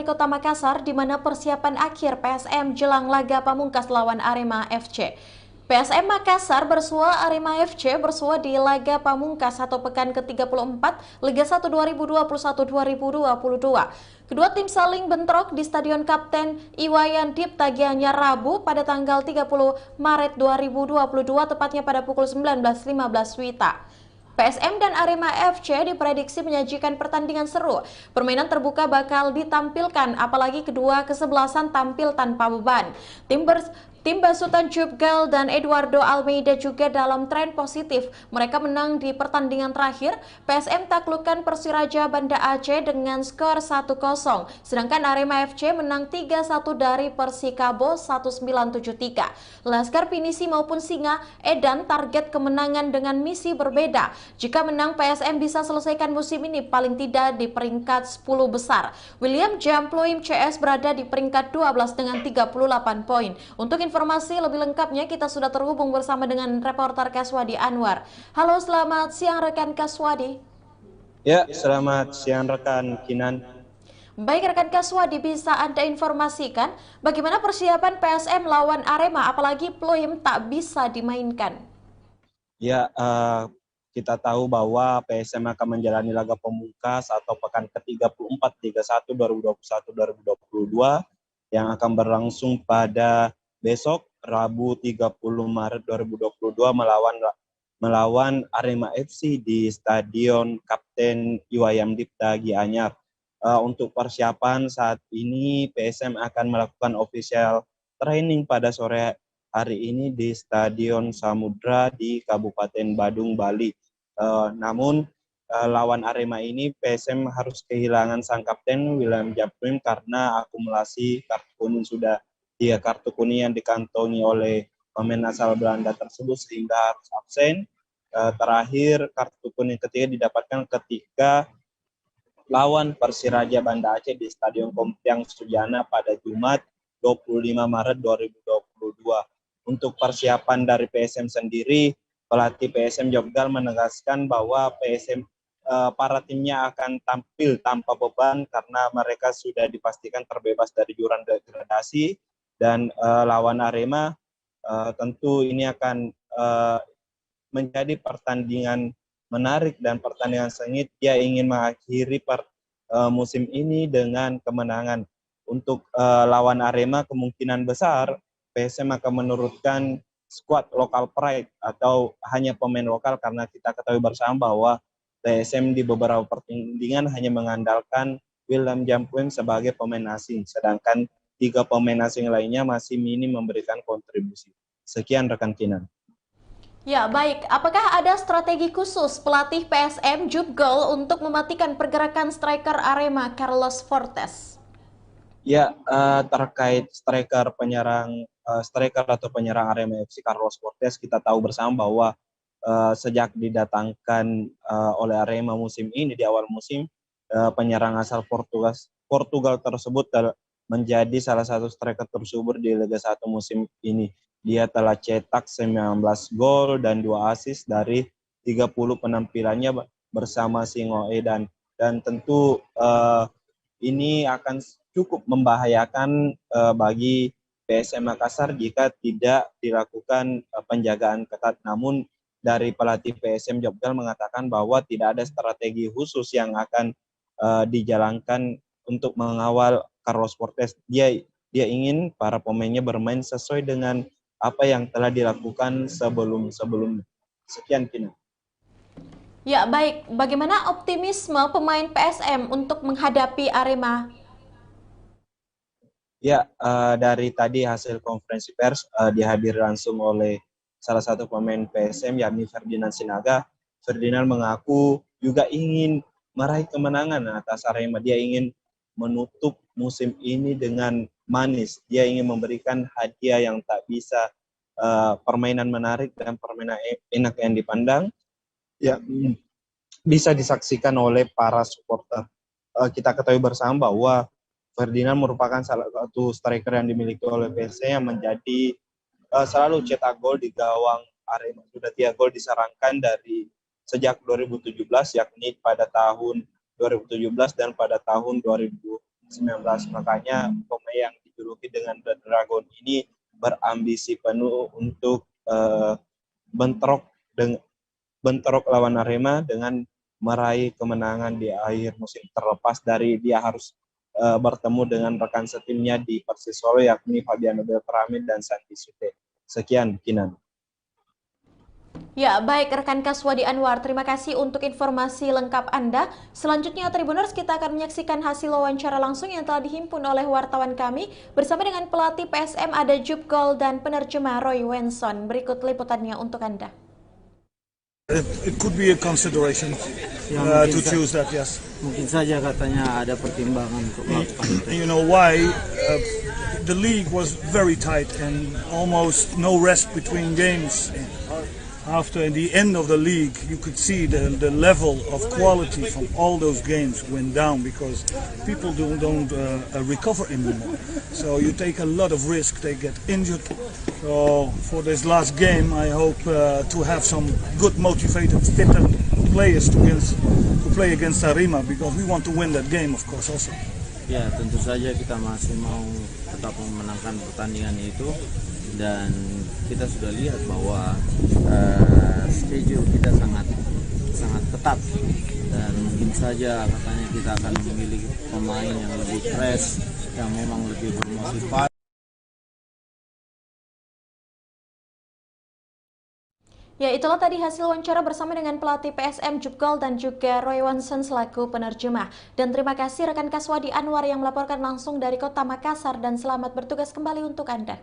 Wali Kota Makassar di mana persiapan akhir PSM jelang laga pamungkas lawan Arema FC. PSM Makassar bersua Arema FC bersua di laga pamungkas atau pekan ke-34 Liga 1 2021-2022. Kedua tim saling bentrok di Stadion Kapten Iwayan Dipta Gianyar Rabu pada tanggal 30 Maret 2022 tepatnya pada pukul 19.15 WITA. PSM dan Arema FC diprediksi menyajikan pertandingan seru. Permainan terbuka bakal ditampilkan, apalagi kedua kesebelasan tampil tanpa beban. Tim Basutan Jubgal dan Eduardo Almeida juga dalam tren positif. Mereka menang di pertandingan terakhir. PSM taklukkan Persiraja Banda Aceh dengan skor 1-0. Sedangkan Arema FC menang 3-1 dari Persikabo 1973. Laskar Pinisi maupun Singa edan target kemenangan dengan misi berbeda. Jika menang, PSM bisa selesaikan musim ini paling tidak di peringkat 10 besar. William Jamploim CS berada di peringkat 12 dengan 38 poin. Untuk informasi lebih lengkapnya kita sudah terhubung bersama dengan reporter Kaswadi Anwar. Halo, selamat siang rekan Kaswadi. Ya, selamat siang rekan Kinan. Baik rekan Kaswadi, bisa Anda informasikan bagaimana persiapan PSM lawan Arema apalagi Ploim tak bisa dimainkan? Ya, kita tahu bahwa PSM akan menjalani laga pamungkas atau pekan ke-34 Liga 1 2021-2022 yang akan berlangsung pada besok Rabu 30 Maret 2022 melawan Arema FC di Stadion Kapten Iwayan Dipta Gianyar. Untuk persiapan saat ini PSM akan melakukan official training pada sore hari ini di Stadion Samudra di Kabupaten Badung, Bali. Namun lawan Arema ini PSM harus kehilangan sang kapten William Jamploim karena akumulasi kartu kuning sudah 3 kartu kuning yang dikantongi oleh pemain asal Belanda tersebut sehingga harus absen. Terakhir kartu kuning ketiga didapatkan ketika lawan Persiraja Banda Aceh di Stadion Kompiang Sujana pada Jumat 25 Maret 2022. Untuk persiapan dari PSM sendiri, pelatih PSM Jogdal menegaskan bahwa para timnya akan tampil tanpa beban karena mereka sudah dipastikan terbebas dari jurang degradasi dan lawan Arema tentu ini akan menjadi pertandingan menarik dan pertandingan sengit. Dia ingin mengakhiri musim ini dengan kemenangan. Untuk lawan Arema kemungkinan besar PSM akan menurunkan skuad lokal pride atau hanya pemain lokal karena kita ketahui bersama bahwa PSM di beberapa pertandingan hanya mengandalkan William Jamploim sebagai pemain asing, sedangkan 3 pemain asing lainnya masih minim memberikan kontribusi. Sekian rekan Kinan. Ya, baik. Apakah ada strategi khusus pelatih PSM Jubgal untuk mematikan pergerakan striker Arema Carlos Fortes? Ya, terkait striker atau penyerang Arema FC Carlos Fortes, kita tahu bersama bahwa sejak didatangkan oleh Arema musim ini di awal musim, penyerang asal Portugal tersebut menjadi salah satu striker tersubur di Liga 1 musim ini. Dia telah cetak 19 gol dan 2 assist dari 30 penampilannya bersama Singoe dan tentu ini akan cukup membahayakan bagi PSM Makassar jika tidak dilakukan penjagaan ketat. Namun dari pelatih PSM Jogdal mengatakan bahwa tidak ada strategi khusus yang akan dijalankan untuk mengawal Carlos Fortes. Dia ingin para pemainnya bermain sesuai dengan apa yang telah dilakukan sebelum-sebelumnya. Sekian, Kina. Ya, baik. Bagaimana optimisme pemain PSM untuk menghadapi Arema? Ya, dari tadi hasil konferensi pers dihadiri langsung oleh salah satu pemain PSM yakni Ferdinand Sinaga. Ferdinand mengaku juga ingin meraih kemenangan atas Arema. Dia ingin menutup musim ini dengan manis. Dia ingin memberikan hadiah yang tak bisa, permainan menarik dan permainan enak yang dipandang yang bisa disaksikan oleh para supporter. Kita ketahui bersama bahwa Ferdinand merupakan salah satu striker yang dimiliki oleh PSM yang menjadi selalu cetak gol di gawang Arema. Sudah 3 gol disarankan dari sejak 2017, yakni pada tahun 2017 dan pada tahun 2016. Makanya pemain yang dijuluki dengan The Dragon ini berambisi penuh untuk bentrok lawan Arema dengan meraih kemenangan di akhir musim, terlepas dari dia harus bertemu dengan rekan setimnya di Persis Solo, yakni Fabiano Beltrame dan Santi Sute. Sekian, Kinan. Ya, baik rekan Kaswadi Anwar, terima kasih untuk informasi lengkap Anda. Selanjutnya Tribuners, kita akan menyaksikan hasil wawancara langsung yang telah dihimpun oleh wartawan kami bersama dengan pelatih PSM ada Jup Gol dan penerjemah Roy Wenson. Berikut liputannya untuk Anda. It could be a consideration to choose that, yes. Mungkin saja katanya ada pertimbangan untuk melakukan itu. You know why? The league was very tight and almost no rest between games. After the end of the league, you could see the level of quality from all those games went down because people don't recover anymore. So you take a lot of risk, they get injured. So for this last game, I hope to have some good motivated, fit players to play against Arema because we want to win that game, of course, also. Ya, tentu saja kita masih mau tetap memenangkan pertandingan itu, dan kita sudah lihat bahwa schedule kita sangat ketat, dan mungkin saja katanya kita akan memiliki pemain yang lebih fresh, yang memang lebih bermotivasi. Ya, itulah tadi hasil wawancara bersama dengan pelatih PSM Jup Gol dan juga Roy Wenson selaku penerjemah. Dan terima kasih rekan Kaswadi Anwar yang melaporkan langsung dari Kota Makassar, dan selamat bertugas kembali untuk Anda.